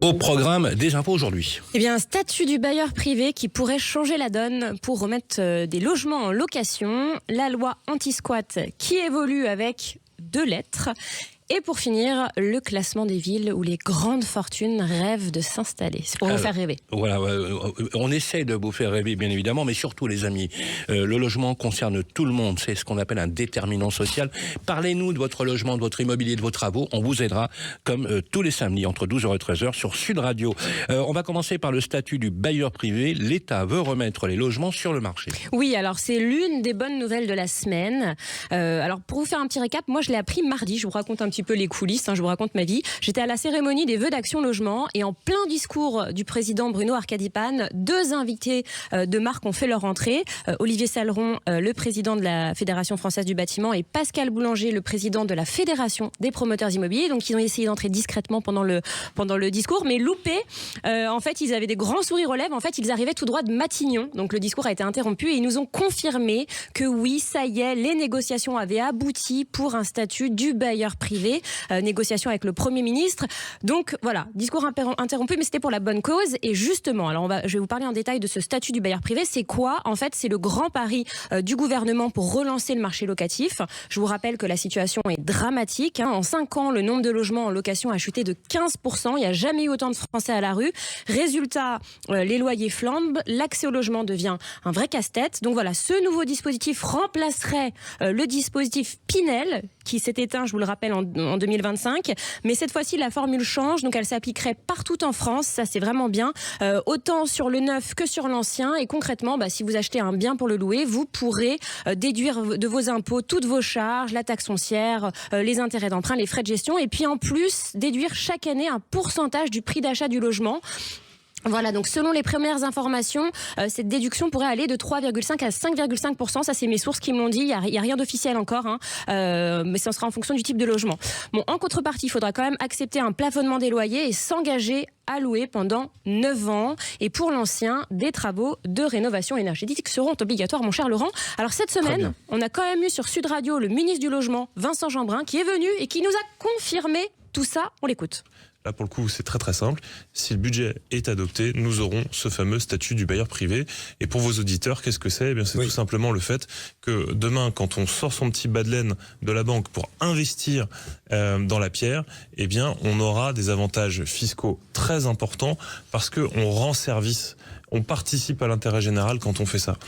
Au programme des impôts aujourd'hui. Eh bien, un statut du bailleur privé qui pourrait changer la donne pour remettre des logements en location. La loi anti-squat qui évolue avec 2 lettres. Et pour finir, le classement des villes où les grandes fortunes rêvent de s'installer. C'est pour vous faire rêver. Voilà, on essaie de vous faire rêver, bien évidemment, mais surtout, les amis, le logement concerne tout le monde. C'est ce qu'on appelle un déterminant social. Parlez-nous de votre logement, de votre immobilier, de vos travaux. On vous aidera, comme tous les samedis, entre 12h et 13h, sur Sud Radio. On va commencer par le statut du bailleur privé. L'État veut remettre les logements sur le marché. Oui, alors c'est l'une des bonnes nouvelles de la semaine. Alors, pour vous faire un petit récap, moi, je l'ai appris mardi. Je vous raconte un petit peu les coulisses, je vous raconte ma vie. J'étais à la cérémonie des vœux d'Action Logement et en plein discours du président Bruno Arcadipane, 2 invités de marque ont fait leur entrée. Olivier Saleron, le président de la Fédération française du bâtiment, et Pascal Boulanger, le président de la Fédération des promoteurs immobiliers. Donc ils ont essayé d'entrer discrètement pendant le discours, mais loupé. En fait, ils avaient des grands sourires aux lèvres. En fait, ils arrivaient tout droit de Matignon. Donc le discours a été interrompu et ils nous ont confirmé que oui, ça y est, les négociations avaient abouti pour un statut du bailleur privé. Négociation avec le Premier ministre. Donc voilà, discours interrompu, mais c'était pour la bonne cause. Et justement, alors je vais vous parler en détail de ce statut du bailleur privé. C'est quoi? En fait, c'est le grand pari du gouvernement pour relancer le marché locatif. Je vous rappelle que la situation est dramatique. En 5 ans, le nombre de logements en location a chuté de 15%. Il n'y a jamais eu autant de Français à la rue. Résultat, les loyers flambent, l'accès au logement devient un vrai casse-tête. Donc voilà, ce nouveau dispositif remplacerait le dispositif Pinel, qui s'est éteint, je vous le rappelle, en 2025. Mais cette fois-ci, la formule change. Donc, elle s'appliquerait partout en France. Ça, c'est vraiment bien. Autant sur le neuf que sur l'ancien. Et concrètement, si vous achetez un bien pour le louer, vous pourrez déduire de vos impôts toutes vos charges, la taxe foncière, les intérêts d'emprunt, les frais de gestion. Et puis, en plus, déduire chaque année un pourcentage du prix d'achat du logement. Voilà, donc selon les premières informations, cette déduction pourrait aller de 3,5 à 5,5%. Ça, c'est mes sources qui me l'ont dit. Il n'y a rien d'officiel encore, mais ça sera en fonction du type de logement. Bon, en contrepartie, il faudra quand même accepter un plafonnement des loyers et s'engager à louer pendant 9 ans. Et pour l'ancien, des travaux de rénovation énergétique seront obligatoires, mon cher Laurent. Alors cette semaine, on a quand même eu sur Sud Radio le ministre du Logement, Vincent Jeanbrun, qui est venu et qui nous a confirmé tout ça. On l'écoute. Là, pour le coup, c'est très très simple. Si le budget est adopté, nous aurons ce fameux statut du bailleur privé. Et pour vos auditeurs, qu'est-ce que c'est ? Eh bien, c'est tout simplement le fait que demain, quand on sort son petit bas de laine de la banque pour investir dans la pierre, eh bien, on aura des avantages fiscaux très importants parce qu'on rend service, on participe à l'intérêt général quand on fait ça.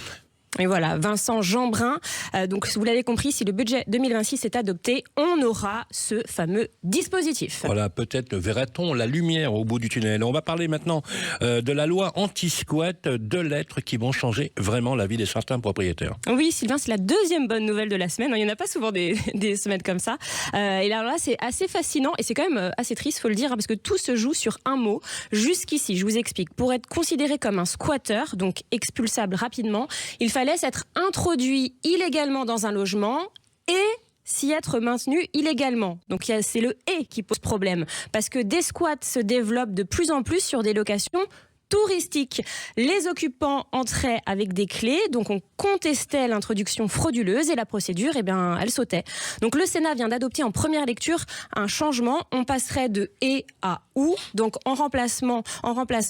Et voilà, Vincent Jeanbrun. Donc, vous l'avez compris, si le budget 2026 est adopté, on aura ce fameux dispositif. Voilà, peut-être verra-t-on la lumière au bout du tunnel. On va parler maintenant de la loi anti-squat, 2 lettres qui vont changer vraiment la vie de certains propriétaires. Oui, Sylvain, c'est la 2e bonne nouvelle de la semaine. Il n'y en a pas souvent des semaines comme ça. Et alors là, c'est assez fascinant et c'est quand même assez triste, faut le dire, parce que tout se joue sur un mot. Jusqu'ici, je vous explique. Pour être considéré comme un squatteur, donc expulsable rapidement, il fallait s'être introduit illégalement dans un logement et s'y être maintenu illégalement. Donc c'est le « et » qui pose problème. Parce que des squats se développent de plus en plus sur des locations touristiques. Les occupants entraient avec des clés, donc on contestait l'introduction frauduleuse et la procédure, elle sautait. Donc le Sénat vient d'adopter en première lecture un changement. On passerait de « et » à « ou ». Donc en remplaçant,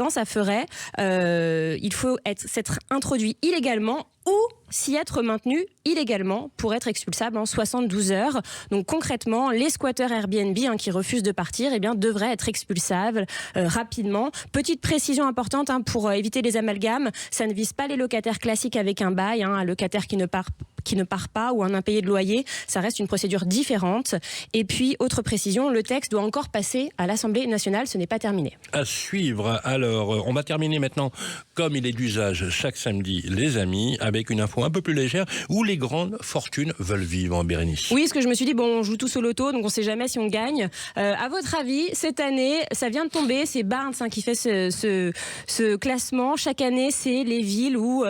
ça ferait il faut s'être introduit illégalement ou s'y être maintenu illégalement pour être expulsable en 72 heures. Donc concrètement, les squatteurs Airbnb qui refusent de partir devraient être expulsables rapidement. Petite précision importante pour éviter les amalgames, ça ne vise pas les locataires classiques avec un bail, un locataire qui ne part pas ou un impayé de loyer. Ça reste une procédure différente. Et puis, autre précision, le texte doit encore passer à l'Assemblée nationale. Ce n'est pas terminé. À suivre. Alors, on va terminer maintenant, comme il est d'usage chaque samedi, les amis, avec une info un peu plus légère où les grandes fortunes veulent vivre, Bérénice. Oui, parce que je me suis dit, on joue tous au loto, donc on ne sait jamais si on gagne. À votre avis, cette année, ça vient de tomber, c'est Barnes qui fait ce classement. Chaque année, c'est les villes où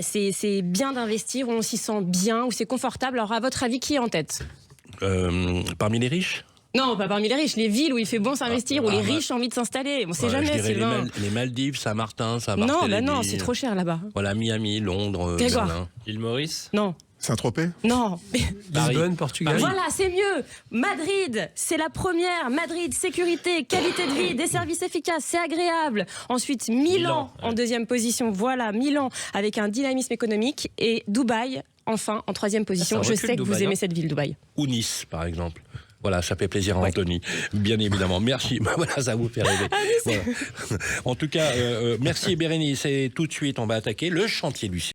c'est bien d'investir, où on s'y sent bien, où c'est confortable. Alors, à votre avis, qui est en tête ? Parmi les riches ? Non, pas parmi les riches, les villes où il fait bon s'investir, où les riches ont envie de s'installer. On sait jamais, Sylvain. Les Maldives, Saint-Martin, Saint-Barthélemy. Non, c'est trop cher là-bas. Voilà, Miami, Londres, Grégoire. Berlin. Île Maurice ? Non. Saint-Tropez? Non. Lisbonne, Portugal. Voilà, c'est mieux. Madrid, c'est la première. Madrid, sécurité, qualité de vie, des services efficaces, c'est agréable. Ensuite, Milan en deuxième position. Voilà, Milan avec un dynamisme économique. Et Dubaï, enfin, en troisième position. Je sais que vous aimez cette ville, Dubaï. Ou Nice, par exemple. Voilà, ça fait plaisir à Anthony, bien évidemment. Merci. Voilà, ça vous fait rêver. Voilà. En tout cas, merci Bérénice. Et tout de suite, on va attaquer le chantier du siècle.